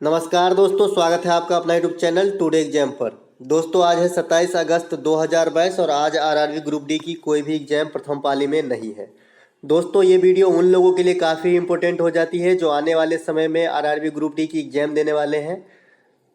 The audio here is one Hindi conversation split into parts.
नमस्कार दोस्तों, स्वागत है आपका अपना यूट्यूब चैनल टुडे एग्जाम पर। दोस्तों आज है 27 अगस्त 2022 और आज आरआरबी ग्रुप डी की कोई भी एग्जाम प्रथम पाली में नहीं है। दोस्तों ये वीडियो उन लोगों के लिए काफ़ी इंपॉर्टेंट हो जाती है जो आने वाले समय में आरआरबी ग्रुप डी की एग्जाम देने वाले हैं।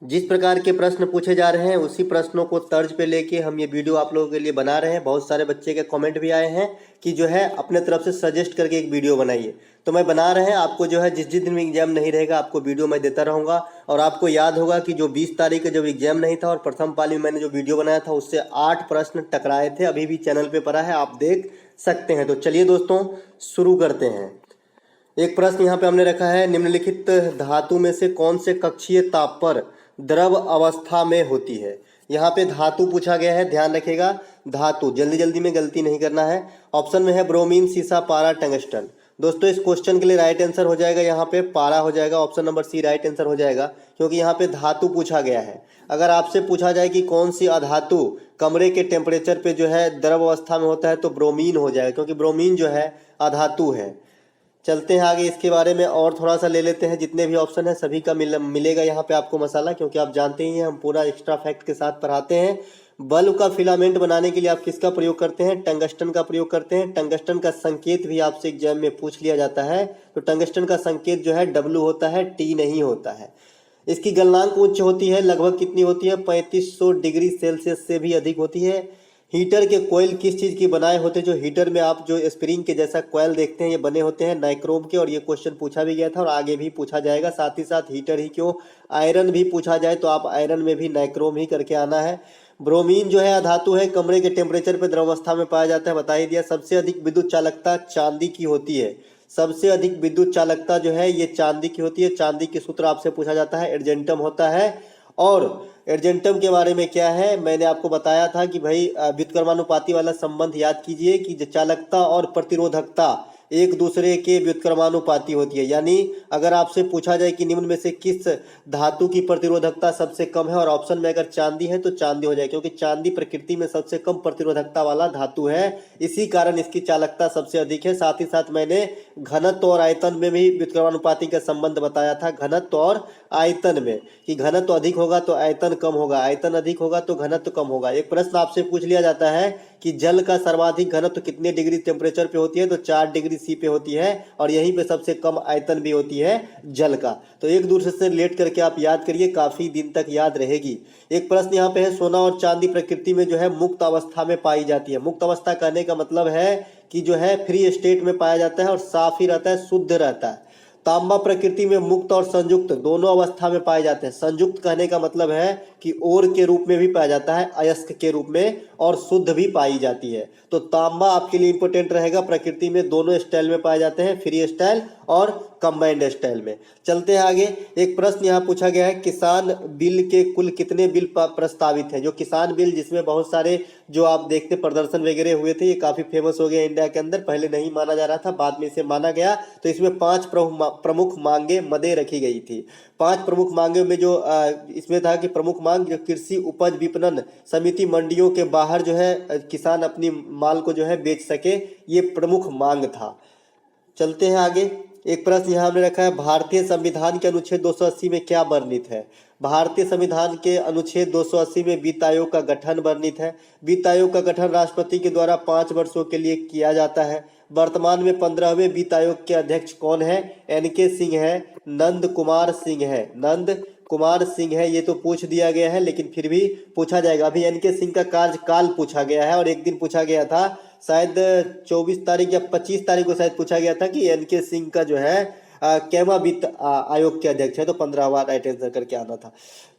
जिस प्रकार के प्रश्न पूछे जा रहे हैं उसी प्रश्नों को तर्ज पे लेके हम ये वीडियो आप लोगों के लिए बना रहे हैं। बहुत सारे बच्चे के कमेंट भी आए हैं कि जो है अपने तरफ से सजेस्ट करके एक वीडियो बनाइए, तो मैं बना रहे हैं। आपको जो है जिस जिस दिन एग्जाम नहीं रहेगा आपको वीडियो मैं देता रहूँगा। और आपको याद होगा कि जो 20 तारीख का जब एग्जाम नहीं था और प्रथम पाली में मैंने जो वीडियो बनाया था उससे 8 प्रश्न टकराए थे, अभी भी चैनल पर पड़ा है, आप देख सकते हैं। तो चलिए दोस्तों शुरू करते हैं। एक प्रश्न यहाँ पे हमने रखा है, निम्नलिखित धातु में से कौन से कक्षीय ताप पर द्रव अवस्था में होती है। यहाँ पे धातु पूछा गया है, ध्यान रखिएगा। धातु जल्दी जल्दी में गलती नहीं करना है। ऑप्शन में है ब्रोमीन, सीसा, पारा, टंगस्टन। दोस्तों इस क्वेश्चन के लिए राइट आंसर हो जाएगा यहाँ पे पारा हो जाएगा। Option number C right answer हो जाएगा, क्योंकि यहाँ पे धातु पूछा गया है। अगर आपसे पूछा जाए कि कौन सी अधातु कमरे के टेम्परेचर पे जो है द्रव अवस्था में होता है तो ब्रोमीन हो जाएगा, क्योंकि ब्रोमीन जो है अधातु है। चलते हैं आगे, इसके बारे में और थोड़ा सा ले लेते हैं। जितने भी ऑप्शन है सभी का मिलेगा यहाँ पे आपको मसाला, क्योंकि आप जानते ही हैं हम पूरा एक्स्ट्रा फैक्ट के साथ पढ़ाते हैं। बल्ब का फिलामेंट बनाने के लिए आप किसका प्रयोग करते हैं? टंगस्टन का प्रयोग करते हैं। टंगस्टन का संकेत भी आपसे एग्जाम में पूछ लिया जाता है, तो टंगस्टन का संकेत जो है डब्ल्यू होता है, टी नहीं होता है। इसकी गलनांक उच्च होती है, लगभग कितनी होती है? 3500 डिग्री सेल्सियस से भी अधिक होती है। हीटर के कोयल किस चीज़ की बनाए होते हैं? जो हीटर में आप जो स्प्रिंग के जैसा कोयल देखते हैं ये बने होते हैं नाइक्रोम के, और ये क्वेश्चन पूछा भी गया था और आगे भी पूछा जाएगा। साथ ही साथ हीटर ही क्यों, आयरन भी पूछा जाए तो आप आयरन में भी नाइक्रोम ही करके आना है। ब्रोमीन जो है अधातु है, कमरे के टेम्परेचर पर द्रवावस्था में पाया जाता है, बता ही दिया। सबसे अधिक विद्युत चालकता चांदी की होती है। सबसे अधिक विद्युत चालकता जो है ये चांदी की होती है। चांदी के सूत्र आपसे पूछा जाता है, एर्जेंटम होता है। और एर्जेंटम के बारे में क्या है मैंने आपको बताया था कि भाई व्युत्क्रमानुपाती वाला संबंध याद कीजिए कि चालकता और प्रतिरोधकता एक दूसरे के व्युत्क्रमानुपाती होती है। यानी अगर आपसे पूछा जाए कि निम्न में से किस धातु की प्रतिरोधकता सबसे कम है और ऑप्शन में अगर चांदी है तो चांदी हो जाए, क्योंकि चांदी प्रकृति में सबसे कम प्रतिरोधकता वाला धातु है, इसी कारण इसकी चालकता सबसे अधिक है। साथ ही साथ मैंने घनत्व और आयतन में भी व्युत्क्रमानुपाती का संबंध बताया था। घनत्व और आयतन में कि घनत्व अधिक होगा तो आयतन कम होगा, आयतन अधिक होगा तो घनत्व कम होगा। एक प्रश्न आपसे पूछ लिया जाता है कि जल का सर्वाधिक घनत्व कितने डिग्री टेम्परेचर पे होती है, तो 4 डिग्री सी पे होती है, और यहीं पे सबसे कम आयतन भी होती है जल का। तो एक दूसरे से रिलेट करके आप याद करिए, काफी दिन तक याद रहेगी। एक प्रश्न यहाँ पे है, सोना और चांदी प्रकृति में जो है मुक्त अवस्था में पाई जाती है। मुक्त अवस्था कहने का मतलब है कि जो है फ्री स्टेट में पाया जाता है और साफ ही रहता है, शुद्ध रहता है। तांबा प्रकृति में मुक्त और संयुक्त दोनों अवस्था में पाए जाते हैं। संयुक्त कहने का मतलब है कि ओर के रूप में भी पाया जाता है, अयस्क के रूप में, और शुद्ध भी पाई जाती है। तो तांबा आपके लिए इंपॉर्टेंट रहेगा। प्रकृति में दोनों स्टाइल में पाए जाते हैं, फ्री स्टाइल और कंबाइंड स्टाइल में। चलते हैं आगे। एक प्रश्न यहाँ पूछा गया है, किसान बिल के कुल कितने बिल प्रस्तावित हैं? जो किसान बिल जिसमें बहुत सारे जो आप देखते प्रदर्शन वगैरह हुए थे, ये काफी फेमस हो गया इंडिया के अंदर। पहले नहीं माना जा रहा था, बाद में इसे माना गया। तो इसमें 5 प्रमुख मांगे मदे रखी गई थी। 5 प्रमुख मांगे में जो इसमें था कि प्रमुख मांग जो कृषि उपज विपणन समिति मंडियों के बाहर जो है किसान अपनी माल को जो है बेच सके, ये प्रमुख मांग था। चलते हैं आगे। एक प्रश्न यहाँ हमने रखा है, भारतीय संविधान के अनुच्छेद 280 में क्या वर्णित है? भारतीय संविधान के अनुच्छेद 280 में वित्त आयोग का गठन वर्णित है। वित्त आयोग का गठन राष्ट्रपति के द्वारा 5 वर्षों के लिए किया जाता है। वर्तमान में 15वें वित्त आयोग के अध्यक्ष कौन है? एनके सिंह है, नंद कुमार सिंह है। नंद कुमार सिंह है, ये तो पूछ दिया गया है लेकिन फिर भी पूछा जाएगा। अभी एनके सिंह का कार्यकाल पूछा गया है और एक दिन पूछा गया था, शायद 24 तारीख या 25 तारीख को शायद पूछा गया था कि एनके सिंह का जो है कैवा वित्त आयोग के अध्यक्ष है, तो 15वां राइट आंसर करके आना था।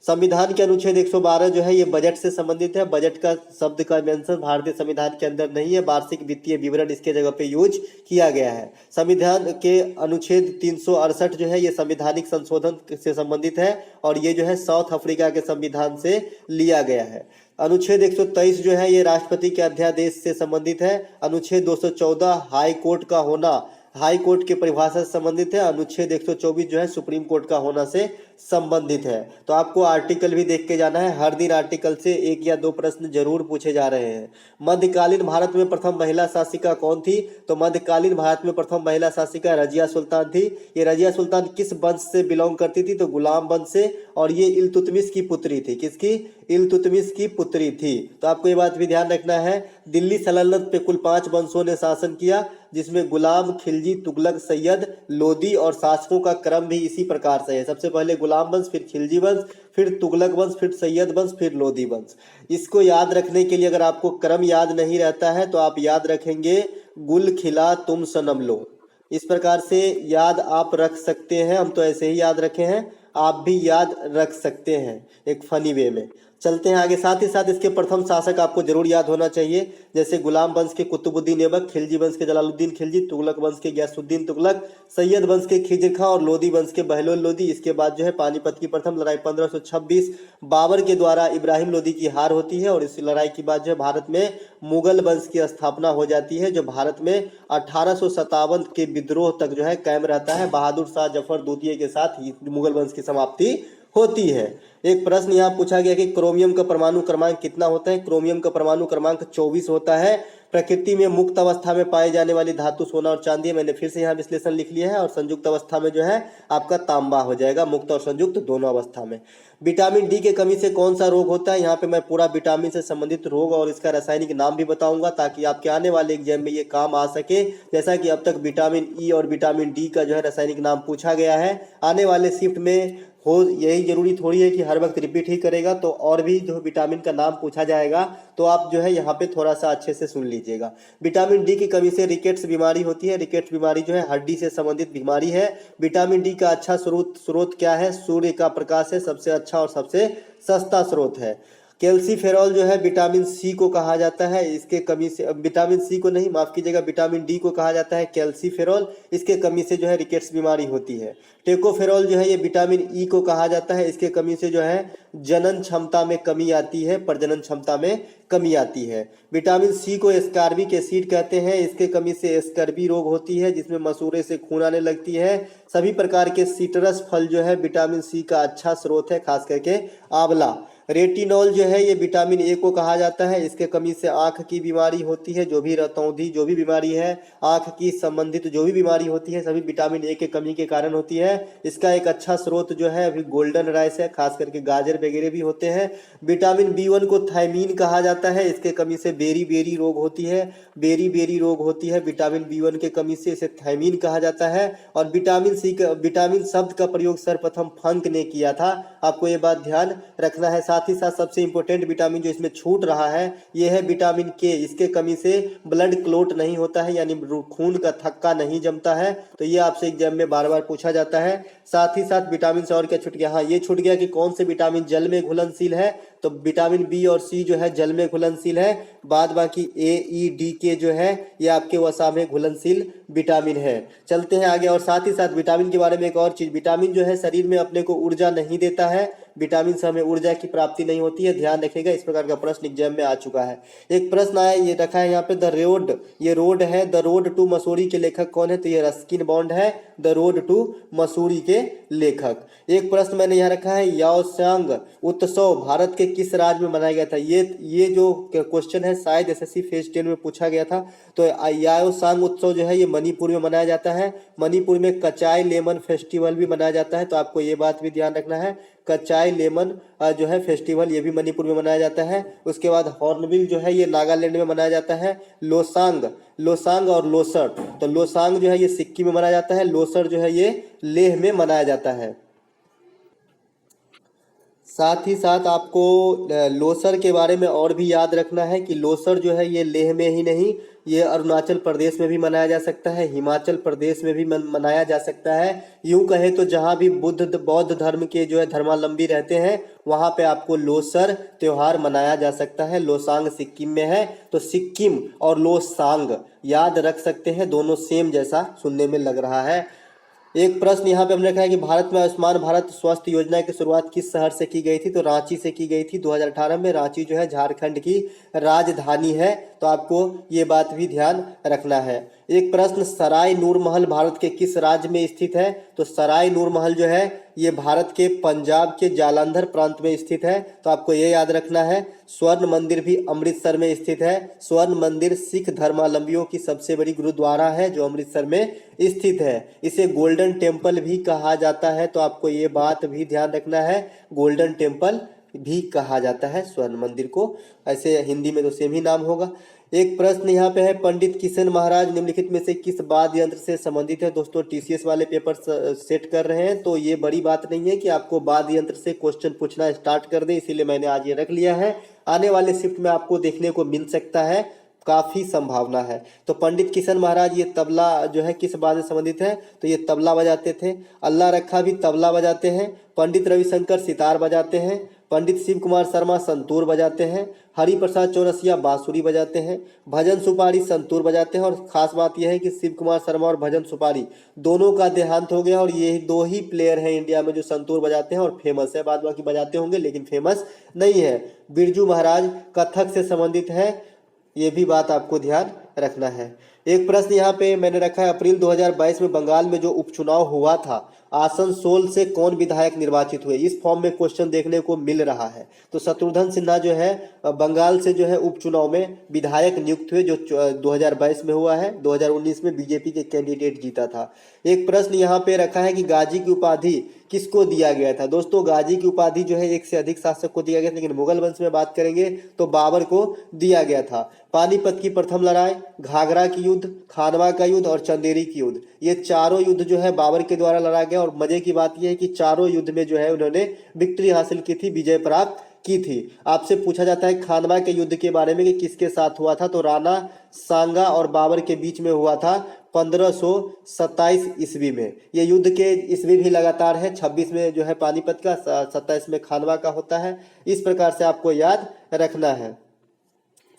संविधान के अनुच्छेद 112 जो है ये बजट से संबंधित है। बजट का शब्द का मेंशन भारतीय संविधान के अंदर नहीं है, वार्षिक वित्तीय विवरण इसके जगह पे यूज किया गया है। संविधान के अनुच्छेद 368 जो है ये संवैधानिक संशोधन से संबंधित है और ये जो है साउथ अफ्रीका के संविधान से लिया गया है। अनुच्छेद 123 जो है ये राष्ट्रपति के अध्यादेश से संबंधित है। अनुच्छेद 214 हाई कोर्ट का होना, हाई कोर्ट के परिभाषा से संबंधित है। अनुच्छेद 124 जो है सुप्रीम कोर्ट का होना से संबंधित है। तो आपको आर्टिकल भी देख के जाना है, हर दिन आर्टिकल से 1 या 2 प्रश्न जरूर पूछे जा रहे हैं। मध्यकालीन भारत में प्रथम महिला शासिका कौन थी? तो मध्यकालीन भारत में प्रथम महिला शासिका रजिया सुल्तान थी। ये रजिया सुल्तान किस वंश से बिलोंग करती थी? तो गुलाम वंश से, और ये इल्तुतमिश की पुत्री थी। किसकी? इल्तुतमिश की पुत्री थी। तो आपको ये बात भी ध्यान रखना है। दिल्ली सल्तनत पे कुल 5 वंशों ने शासन किया, जिसमें गुलाम, खिलजी, तुगलक, सैयद, लोदी, और शासकों का क्रम भी इसी प्रकार से है। सबसे पहले गुलाम वंश, फिर खिलजी वंश, फिर तुगलक वंश, फिर सैयद वंश, फिर लोदी वंश। इसको याद रखने के लिए अगर आपको क्रम याद नहीं रहता है तो आप याद रखेंगे गुल खिला तुम सनम लो। इस प्रकार से याद आप रख सकते हैं। हम तो ऐसे ही याद रखे हैं, आप भी याद रख सकते हैं एक फनी वे में। चलते हैं आगे। साथ ही साथ इसके प्रथम शासक आपको जरूर याद होना चाहिए, जैसे गुलाम वंश के कुतुबुद्दीन ऐबक, खिलजी वंश के जलालुद्दीन खिलजी, तुगलक वंश के गयासुद्दीन तुगलक, सैयद वंश के खिज्र खां और लोदी वंश के बहलोल लोदी। इसके बाद जो है पानीपत की प्रथम लड़ाई 1526 बाबर के द्वारा इब्राहिम लोदी की हार होती है, और इस लड़ाई के बाद जो है भारत में मुगल वंश की स्थापना हो जाती है, जो भारत में 1857 के विद्रोह तक जो है कायम रहता है। बहादुर शाह जफर द्वितीय के साथ ही मुगल वंश की समाप्ति होती है। एक प्रश्न यहाँ पूछा गया कि क्रोमियम का परमाणु क्रमांक कितना होता है? क्रोमियम का परमाणु क्रमांक 24 होता है। प्रकृति में मुक्त अवस्था में पाई जाने वाली धातु सोना और चांदी है। मैंने फिर से यहाँ विश्लेषण लिख लिया है, और संयुक्त अवस्था में जो है आपका तांबा हो जाएगा, मुक्त और संयुक्त दोनों अवस्था में। विटामिन डी की कमी से कौन सा रोग होता है? यहाँ पे मैं पूरा विटामिन से संबंधित रोग और इसका रासायनिक नाम भी बताऊंगा, ताकि आपके आने वाले एग्जाम में ये काम आ सके। जैसा कि अब तक विटामिन ई और विटामिन डी का जो है रासायनिक नाम पूछा गया है, आने वाले शिफ्ट में हो यही जरूरी थोड़ी है कि हर वक्त रिपीट ही करेगा, तो और भी जो विटामिन का नाम पूछा जाएगा तो आप जो है यहाँ पे थोड़ा सा अच्छे से सुन लीजिएगा। विटामिन डी की कमी से रिकेट्स बीमारी होती है। रिकेट्स बीमारी जो है हड्डी से संबंधित बीमारी है। विटामिन डी का अच्छा स्रोत क्या है? सूर्य का प्रकाश है, सबसे अच्छा और सबसे सस्ता स्रोत है। कैल्सीफेरॉल जो है विटामिन सी को कहा जाता है, इसके कमी से, विटामिन सी को नहीं, माफ कीजिएगा, विटामिन डी को कहा जाता है कैल्सीफेरॉल। इसके कमी से जो है रिकेट्स बीमारी होती है। टेकोफेरॉल जो है ये विटामिन ई को कहा जाता है, इसके कमी से जो है जनन क्षमता में कमी आती है, प्रजनन क्षमता में कमी आती है। विटामिन सी को एस्कॉर्बिक एसिड कहते हैं, इसके कमी से स्कर्वी रोग होती है, जिसमें मसूड़े से खून आने लगती है। सभी प्रकार के सिट्रस फल जो है विटामिन सी का अच्छा स्रोत है, खास करके आंवला। रेटिनॉल जो है ये विटामिन ए को कहा जाता है, इसके कमी से आंख की बीमारी होती है। जो भी रतौंधी, जो भी बीमारी है, आंख की संबंधित जो भी बीमारी होती है, सभी विटामिन ए के कमी के कारण होती है। इसका एक अच्छा स्रोत जो है अभी गोल्डन राइस है, खास करके गाजर वगैरह भी होते हैं। विटामिन बी1 को थायमीन कहा जाता है, इसके कमी से बेरी बेरी रोग होती है, बेरी बेरी रोग होती है। विटामिन बी1 के कमी से इसे थायमीन कहा जाता है। और विटामिन सी का, विटामिन शब्द का प्रयोग सर्वप्रथम फंक ने किया था, आपको ये बात ध्यान रखना है। साथ ही साथ सबसे इंपॉर्टेंट विटामिन जो इसमें छूट रहा है ये है विटामिन के। इसके कमी से ब्लड क्लोट नहीं होता है, यानी खून का थक्का नहीं जमता है। तो ये आपसे एग्जाम में बार बार पूछा जाता है। साथ ही साथ विटामिन से और क्या छूट गया? हाँ, ये छूट गया कि कौन से विटामिन जल में घुलनशील है। तो विटामिन बी और सी जो है जल में घुलनशील है। बाद बाकी ए, ई, डी के जो है ये आपके वसा में घुलनशील विटामिन है। चलते हैं आगे। और साथ ही साथ विटामिन के बारे में एक और चीज, विटामिन जो है शरीर में अपने को ऊर्जा नहीं देता है, विटामिन से हमें ऊर्जा की प्राप्ति नहीं होती है, ध्यान रखिएगा। इस प्रकार का प्रश्न एग्जाम में आ चुका है। एक प्रश्न आया, ये रखा है यहाँ पे द रोड, ये रोड है, द रोड टू मसूरी के लेखक कौन है? तो ये रस्किन बॉन्ड है, द रोड टू मसूरी के लेखक। एक प्रश्न मैंने यहाँ रखा है, याओसांग उत्सव भारत के किस राज्य में मनाया गया था? ये जो क्वेश्चन है शायद एसएससी फेज 10 में पूछा गया था। तो याओसांग उत्सव जो है ये मणिपुर में मनाया जाता है। मणिपुर में कचाई लेमन फेस्टिवल भी मनाया जाता है, तो आपको ये बात भी ध्यान रखना है। कचाई लेमन जो है फेस्टिवल ये भी मणिपुर में मनाया जाता है। उसके बाद हॉर्नबिल जो है ये नागालैंड में मनाया जाता है। लोसांग और लोसर, तो लोसांग जो है ये सिक्किम में मनाया जाता है, लोसर जो है ये लेह में मनाया जाता है। साथ ही साथ आपको लोसर के बारे में और भी याद रखना है कि लोसर जो है ये लेह में ही नहीं, ये अरुणाचल प्रदेश में भी मनाया जा सकता है, हिमाचल प्रदेश में भी मनाया जा सकता है। यूं कहे तो जहां भी बौद्ध धर्म के जो है धर्मावलंबी रहते हैं वहां पे आपको लोसर त्योहार मनाया जा सकता है। लोसांग सिक्किम में है, तो सिक्किम और लोसांग याद रख सकते हैं, दोनों सेम जैसा सुनने में लग रहा है। एक प्रश्न यहाँ पे हमने रखा है कि भारत में आयुष्मान भारत स्वास्थ्य योजना की शुरुआत किस शहर से की गई थी? तो रांची से की गई थी 2018 में। रांची जो है झारखंड की राजधानी है, तो आपको ये बात भी ध्यान रखना है। एक प्रश्न, सराय नूर महल भारत के किस राज्य में स्थित है? तो सराय नूर महल जो है ये भारत के पंजाब के जालंधर प्रांत में स्थित है, तो आपको ये याद रखना है। स्वर्ण मंदिर भी अमृतसर में स्थित है। स्वर्ण मंदिर सिख धर्मावलंबियों की सबसे बड़ी गुरुद्वारा है जो अमृतसर में स्थित है। इसे गोल्डन टेम्पल भी कहा जाता है, तो आपको ये बात भी ध्यान रखना है, गोल्डन टेम्पल भी कहा जाता है स्वर्ण मंदिर को। ऐसे हिंदी में तो सेम ही नाम होगा। एक प्रश्न यहाँ पे है, पंडित किशन महाराज निम्नलिखित में से किस वाद्य यंत्र से संबंधित है? दोस्तों टीसीएस वाले पेपर सेट कर रहे हैं, तो ये बड़ी बात नहीं है कि आपको वाद्य यंत्र से क्वेश्चन पूछना स्टार्ट कर दे, इसीलिए मैंने आज ये रख लिया है। आने वाले शिफ्ट में आपको देखने को मिल सकता है, काफी संभावना है। तो पंडित किशन महाराज ये तबला जो है किस बात से संबंधित है? तो ये तबला बजाते थे। अल्लाह रखा भी तबला बजाते हैं। पंडित रविशंकर सितार बजाते हैं। पंडित शिव कुमार शर्मा संतूर बजाते हैं। हरिप्रसाद चौरसिया बांसुरी बजाते हैं। भजन सुपारी संतूर बजाते हैं। और खास बात यह है कि शिव कुमार शर्मा और भजन सुपारी दोनों का देहांत हो गया और ये दो ही प्लेयर हैं इंडिया में जो संतूर बजाते हैं और फेमस है। बाद बाकी बजाते होंगे लेकिन फेमस नहीं है। बिरजू महाराज कथक से संबंधित है, ये भी बात आपको ध्यान रखना है। एक प्रश्न यहाँ पे मैंने रखा है, अप्रैल 2022 में बंगाल में जो उपचुनाव हुआ था, आसनसोल से कौन विधायक निर्वाचित हुए? इस फॉर्म में क्वेश्चन देखने को मिल रहा है। तो शत्रुघ्न सिन्हा जो है बंगाल से जो है उपचुनाव में विधायक नियुक्त हुए, जो 2022 में हुआ है। 2019 में बीजेपी के कैंडिडेट जीता था। एक प्रश्न यहाँ पे रखा है कि गाजी की उपाधि किसको दिया गया था? दोस्तों गाजी की उपाधि जो है एक से अधिक शासक को दिया गया था, लेकिन मुगल वंश में बात करेंगे तो बाबर को दिया गया था। पानीपत की प्रथम लड़ाई, घाघरा की युद्ध, खानवा का युद्ध और चंदेरी की युद्ध, ये चारों युद्ध जो है बाबर के द्वारा लड़ा गया। और मजे की बात यह है कि चारों युद्ध में जो है उन्होंने विक्ट्री हासिल की थी, विजय प्राप्त की थी। आपसे पूछा जाता है खानवा के युद्ध के बारे में कि किसके साथ हुआ था, तो राणा सांगा और बाबर के बीच में हुआ था 1527 ईस्वी में। ये युद्ध के ईस्वी भी लगातार है, 26 में जो है पानीपत का, 27 में खानवा का होता है। इस प्रकार से आपको याद रखना है।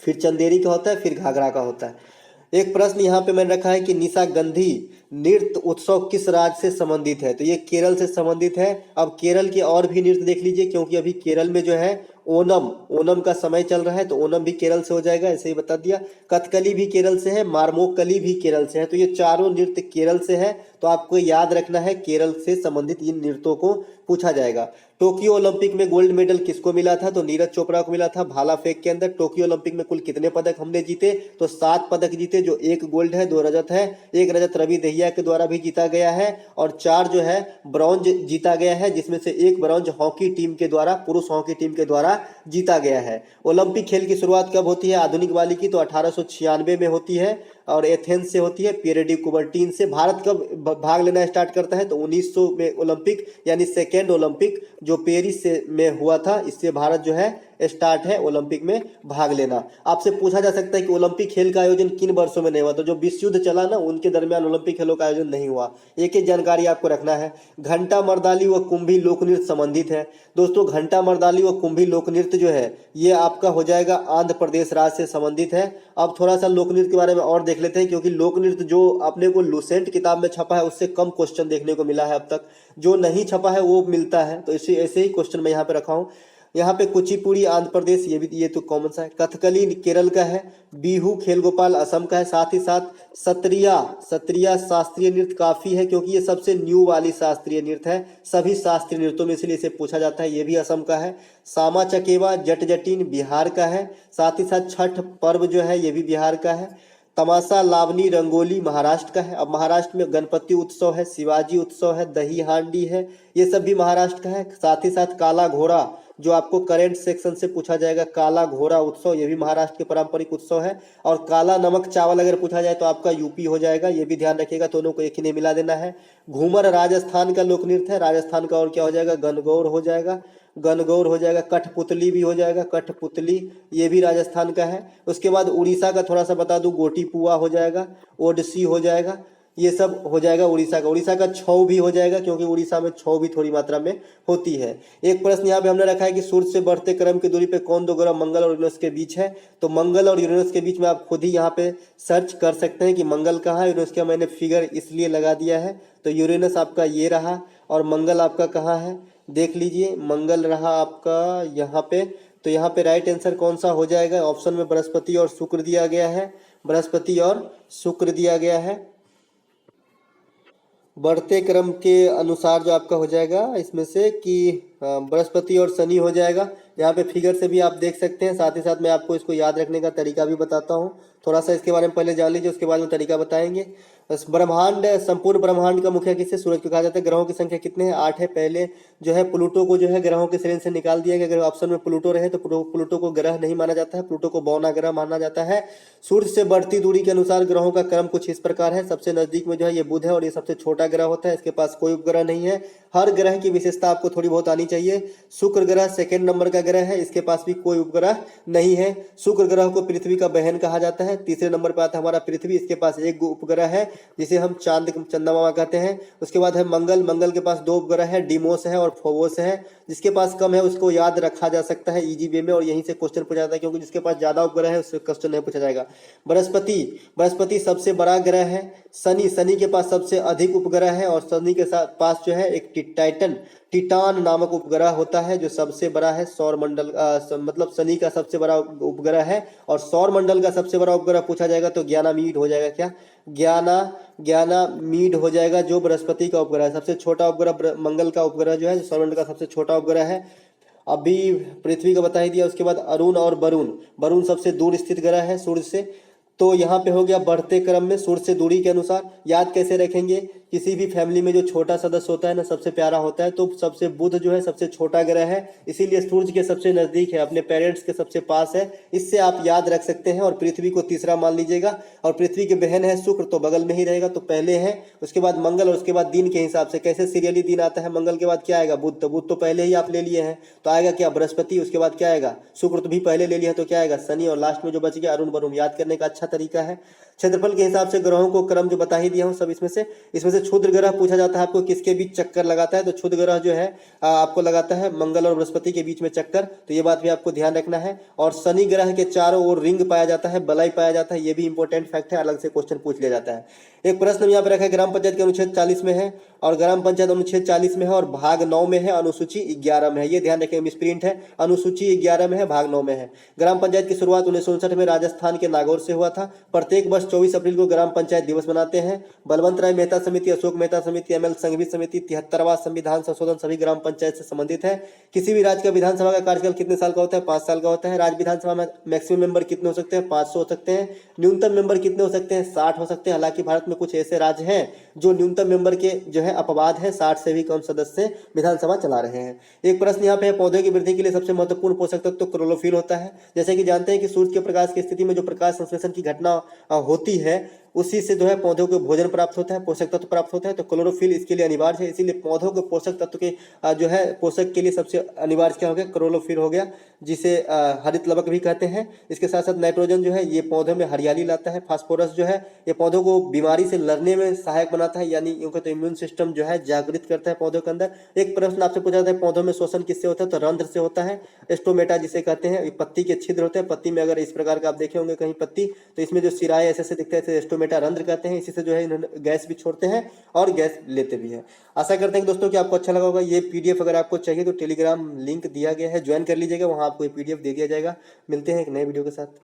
फिर चंदेरी का होता है, फिर घाघरा का होता है। एक प्रश्न यहाँ पे मैंने रखा है कि निशागंधी नृत्य उत्सव किस राज्य से संबंधित है? तो ये केरल से संबंधित है। अब केरल के और भी नृत्य देख लीजिए, क्योंकि अभी केरल में जो है ओनम का समय चल रहा है, तो ओनम भी केरल से हो जाएगा, ऐसे ही बता दिया। कथकली भी केरल से है, मारमोकली भी केरल से है, तो ये चारों नृत्य केरल से है। तो आपको याद रखना है केरल से संबंधित इन नृत्यों को पूछा जाएगा। टोक्यो ओलंपिक में गोल्ड मेडल किसको मिला था? तो नीरज चोपड़ा को मिला था भाला फेंक के अंदर। टोक्यो ओलंपिक में कुल कितने पदक हमने जीते? तो 7 पदक जीते, जो 1 गोल्ड है, 2 रजत है। 1 रजत रवि दहिया के द्वारा भी जीता गया है और 4 जो है ब्रॉन्ज जीता गया है, जिसमें से 1 ब्रॉन्ज हॉकी टीम के द्वारा, पुरुष हॉकी टीम के द्वारा जीता गया है। ओलंपिक खेल की शुरुआत कब होती है आधुनिक वाली की? तो 1896 में होती है और एथेंस से होती है, पीरियड कुबर्टीन से। भारत कब भाग लेना स्टार्ट करता है? तो 1900 में ओलंपिक, यानी सेकेंड ओलंपिक जो पेरिस से में हुआ था, इससे भारत जो है स्टार्ट है ओलंपिक में भाग लेना। आपसे पूछा जा सकता है कि ओलंपिक खेल का आयोजन किन वर्षों में नहीं हुआ? तो जो विश्व युद्ध चला ना, उनके दरमियान ओलंपिक खेलों का आयोजन नहीं हुआ। एक एक जानकारी आपको रखना है। घंटा मर्दाली व कुंभी लोक नृत्य संबंधित है। दोस्तों घंटा मर्दाली व कुंभी लोक नृत्य जो है ये आपका हो जाएगा आंध्र प्रदेश राज्य से संबंधित है। अब थोड़ा सा लोक नृत्य के बारे में और देख लेते हैं, क्योंकि लोक नृत्य जो अपने को लुसेंट किताब में छपा है उससे कम क्वेश्चन देखने को मिला है अब तक, जो नहीं छपा है वो मिलता है। तो इसी ऐसे ही क्वेश्चन मैं यहाँ पे रखा हूँ। यहाँ पे कुचिपुड़ी आंध्र प्रदेश, ये तो कॉमन सा है। कथकली केरल का है। बिहू खेल गोपाल असम का है। साथ ही साथ सत्रिया शास्त्रीय नृत्य काफी है, क्योंकि ये सबसे न्यू वाली शास्त्रीय नृत्य है सभी शास्त्रीय नृत्यों में, इसलिए इसे पूछा जाता है। ये भी असम का है। सामा चकेवा जट जटिन बिहार का है। साथ ही साथ छठ पर्व जो है ये भी बिहार का है। तमाशा लावनी रंगोली महाराष्ट्र का है। अब महाराष्ट्र में गणपति उत्सव है, शिवाजी उत्सव है, दही हांडी है, ये सब भी महाराष्ट्र का है। साथ ही साथ काला घोड़ा जो आपको करंट सेक्शन से पूछा जाएगा, काला घोड़ा उत्सव, ये भी महाराष्ट्र के पारंपरिक उत्सव है। और काला नमक चावल अगर पूछा जाए तो आपका यूपी हो जाएगा, ये भी ध्यान रखिएगा, दोनों को एक ही नहीं मिला देना है। घूमर राजस्थान का लोक नृत्य है। राजस्थान का और क्या हो जाएगा? गणगौर हो जाएगा, गणगौर हो जाएगा। कठपुतली भी हो जाएगा, कठपुतली ये भी राजस्थान का है। उसके बाद उड़ीसा का थोड़ा सा बता दूं, गोटी पुआ हो जाएगा, ओडिसी हो जाएगा, ये सब हो जाएगा उड़ीसा का। उड़ीसा का छऊ भी हो जाएगा, क्योंकि उड़ीसा में छऊ भी थोड़ी मात्रा में होती है। एक प्रश्न यहाँ पे हमने रखा है कि सूर्य से बढ़ते क्रम की दूरी पे कौन दो ग्रह मंगल और यूरेनस के बीच है? तो मंगल और यूरेनस के बीच में आप खुद ही यहाँ पे सर्च कर सकते हैं कि मंगल कहाँ है। यूरेनस का मैंने फिगर इसलिए लगा दिया है। तो यूरेनस आपका ये रहा और मंगल आपका कहाँ है देख लीजिए। मंगल रहा आपका यहाँ पे। तो यहाँ पे राइट आंसर कौन सा हो जाएगा? ऑप्शन में बृहस्पति और शुक्र दिया गया है। बृहस्पति और शुक्र दिया गया है। बढ़ते क्रम के अनुसार जो आपका हो जाएगा इसमें से कि बृहस्पति और शनि हो जाएगा। यहाँ पे फिगर से भी आप देख सकते हैं, साथ ही साथ मैं आपको इसको याद रखने का तरीका भी बताता हूँ। थोड़ा सा इसके बारे में पहले जान लीजिए, उसके बाद में तरीका बताएंगे। बस ब्रह्मांड, संपूर्ण ब्रह्मांड का मुखिया किससे? सूरज को कहा जाता है। ग्रहों की संख्या कितने हैं? 8 है। पहले जो है प्लूटो को जो है ग्रहों की श्रेणी से निकाल दिया गया। अगर ऑप्शन में प्लूटो रहे तो प्लूटो को ग्रह नहीं माना जाता है, प्लूटो को बौना ग्रह माना जाता है। सूर्य से बढ़ती दूरी के अनुसार ग्रहों का क्रम कुछ इस प्रकार है। सबसे नजदीक में जो है ये बुध है और ये सबसे छोटा ग्रह होता है, इसके पास कोई उपग्रह नहीं है। हर ग्रह की विशेषता आपको थोड़ी बहुत आनी चाहिए। शुक्र ग्रह सेकंड नंबर का ग्रह है, इसके पास भी कोई उपग्रह नहीं है। शुक्र ग्रह को पृथ्वी का बहन कहा जाता है। तीसरे नंबर पर आता है हमारा पृथ्वी, इसके पास एक उपग्रह है जिसे हम चंद्रमा कहते हैं। उसके बाद है मंगल, मंगल के पास 2 उपग्रह है, डीमोस है और फोबोस है। जिसके पास कम है उसको याद रखा जा सकता है इजी वे में, और यहीं से क्वेश्चन पूछा जाता है, क्योंकि जिसके पास ज्यादा उपग्रह है उससे क्वेश्चन नहीं पूछा जाएगा। बृहस्पति, बृहस्पति सबसे बड़ा ग्रह है। शनि, शनि के पास सबसे अधिक उपग्रह है और शनि के पास जो है एक टिटान नामक उपग्रह होता है जो सबसे बड़ा है सौर मंडल, मतलब शनि का सबसे बड़ा उपग्रह है। और सौर मंडल का सबसे बड़ा उपग्रह पूछा जाएगा तो ज्ञानामीड हो जाएगा। क्या? ज्ञानामीड हो जाएगा, जो बृहस्पति का उपग्रह है। सबसे छोटा उपग्रह मंगल का उपग्रह जो है, जो सौर मंडल का सबसे छोटा उपग्रह है। अभी पृथ्वी का बता ही दिया। उसके बाद अरुण और वरुण, वरुण सबसे दूर स्थित ग्रह है सूर्य से। तो यहाँ पे हो गया बढ़ते क्रम में सूर्य से दूरी के अनुसार। याद कैसे रखेंगे? किसी भी फैमिली में जो छोटा सदस्य होता है ना, सबसे प्यारा होता है, तो सबसे बुध जो है सबसे छोटा ग्रह है, इसीलिए सूर्य के सबसे नजदीक है, अपने पेरेंट्स के सबसे पास है। इससे आप याद रख सकते हैं। और पृथ्वी को तीसरा मान लीजिएगा, और पृथ्वी की बहन है शुक्र, तो बगल में ही रहेगा, तो पहले है। उसके बाद मंगल, और उसके बाद दिन के हिसाब से कैसे सीरियली दिन आता है, मंगल के बाद क्या आएगा? बुध, तो बुध तो पहले ही आप ले लिए हैं, तो आएगा क्या? बृहस्पति। उसके बाद क्या आएगा? शुक्र, तो भी पहले ले लिया है, तो क्या आएगा? शनि। और लास्ट में जो बच गया अरुण वरुण। याद करने का अच्छा तरीका है। क्षेत्रफल के हिसाब से ग्रहों को क्रम जो बता ही दिया हूं सब। इसमें से क्षुद्र ग्रह पूछा जाता है आपको किसके बीच चक्कर लगाता है, तो क्षुद्र ग्रह जो है आपको लगाता है मंगल और बृहस्पति के बीच में चक्कर, तो ये बात भी आपको ध्यान रखना है। और शनि ग्रह के चारों ओर रिंग पाया जाता है, बलय पाया जाता है, ये भी इंपॉर्टेंट फैक्ट है, अलग से क्वेश्चन पूछ लिया जाता है। एक प्रश्न यहाँ पे रखा है, ग्राम पंचायत के अनुच्छेद 40 में है, और ग्राम पंचायत अनुच्छेद 40 में है और भाग 9 में है, अनुसूची 11 में है। ये ध्यान रखें, मिसप्रिंट है, अनुसूची 11 में है, भाग 9 में है। ग्राम पंचायत की शुरुआत 1959 में राजस्थान के नागौर से हुआ था। प्रत्येक वर्ष 24 अप्रैल को ग्राम पंचायत दिवस मनाते हैं। बलवंत राय मेहता समिति, अशोक मेहता समिति, एम एल संघवी समिति, 73वां संविधान संशोधन सभी ग्राम पंचायत से संबंधित है। किसी भी राज्य का विधानसभा का कार्यकाल कितने साल का होता है? 5 साल का होता है। राज्य विधानसभा में मैक्सिमम मेंबर कितने हो सकते हैं? 500 हो सकते हैं। न्यूनतम मेंबर कितने हो सकते हैं? 60 हो सकते हैं। हालांकि भारत में कुछ ऐसे राज्य हैं जो न्यूनतम मेंबर के जो है अपवाद है, 60 से भी कम सदस्य विधानसभा चला रहे हैं। एक प्रश्न यहाँ पे है, पौधे की वृद्धि के लिए सबसे महत्वपूर्ण पोषक तत्व तो क्लोरोफिल होता है। जैसे कि जानते हैं कि सूर्य के प्रकाश की स्थिति में जो प्रकाश संश्लेषण की घटना होती है, उसी से जो है पौधों को भोजन प्राप्त होता है, पोषक तत्व प्राप्त होता है। तो क्लोरोफिल इसके लिए अनिवार्य है, इसीलिए पौधों के पोषक तत्व के जो है पोषक के लिए सबसे अनिवार्य क्या हो गया? क्लोरोफिल हो गया, जिसे हरित लवक भी कहते हैं। इसके साथ साथ नाइट्रोजन जो है ये पौधों में हरियाली लाता है। फास्फोरस जो है ये पौधों को बीमारी से लड़ने में सहायक बनाता है, यानी यूं कहते इम्यून सिस्टम जो है जागृत करता है पौधों के अंदर। एक प्रश्न आपसे पूछा जाता है, पौधों में शोषण किससे होता है? तो रंध्र से होता है, स्टोमेटा जिसे कहते हैं। पत्ती के छिद्र होते हैं, पत्ती में अगर इस प्रकार का आप देखे होंगे कहीं पत्ती, तो इसमें जो सिराए ऐसे दिखते हैं, स्टोमेटा रंध्र कहते हैं। इसी से जो है इन्होंने गैस भी छोड़ते हैं और गैस लेते भी हैं। आशा करते हैं कि दोस्तों कि आपको अच्छा लगा होगा। ये पीडीएफ अगर आपको चाहिए तो टेलीग्राम लिंक दिया गया है, ज्वाइन कर लीजिएगा, वहां आपको ये पीडीएफ दे दिया जाएगा। मिलते हैं एक नए वीडियो के साथ।